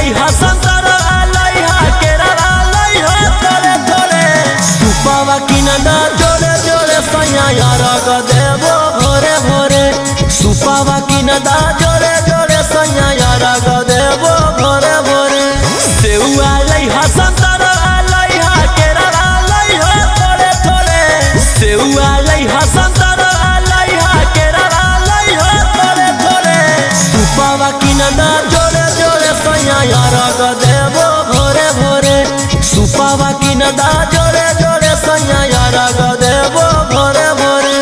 लइहा संतरा लइहा केरा लइहा थोड़े थोड़े सुपावा किनदा जोड़े जोड़े सैया यारग देबो भोरे भोरे सुपावा किनदा जोड़े जोड़े सैया यारग देबो भोरे भोरे सेउआ लइहा संतरा लइहा केरा लइहा थोड़े थोड़े सेउआ लइहा संतरा लइहा केरा लइहा थोड़े थोड़े सुपावा किनदा जोड़े जोड़े सैया यारग देबो भोरे भोरे सुपावा किनदा जोड़े जोड़े सैया यारग देबो भोरे भोरे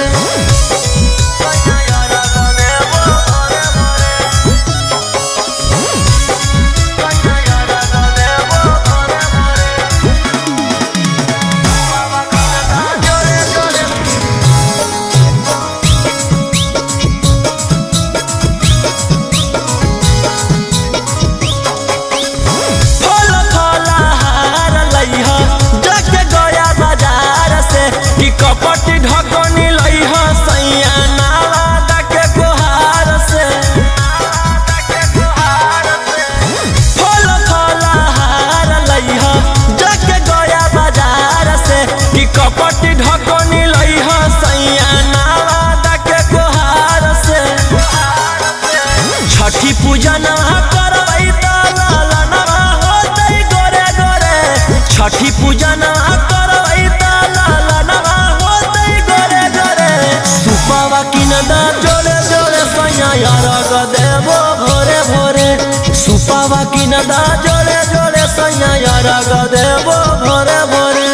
कपट ढकनी लइहा सैया नाला डाके गोहार से फल फलहार लइहा जाके गया बाजार से कि कपट ढकनी लइहा सैया नाला डाके गोहार से छठी पूजा ना करबै त लाला ना होतै गोरे गोरे छठी पूजा ना करबै त लाला ना सुपावा किनदा जोड़े जोड़े सैया यारग देबो भोरे भोरे सुपावा किनदा जोड़े जोड़े सैया यारग देबो भोरे भोरे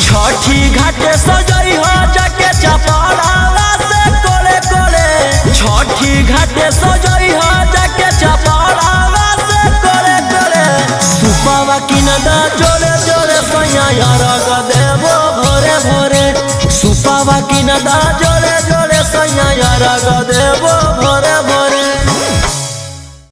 छठी घाटे सजई हो जाके चपड़ावा से कोले कोले छठी घाटे सजई हो जाके चपड़ावा से कोले कोले सुपावा किनदा जोड़े जोड़े सैया यारग देबो भोरे भोरे सुपावा किनदा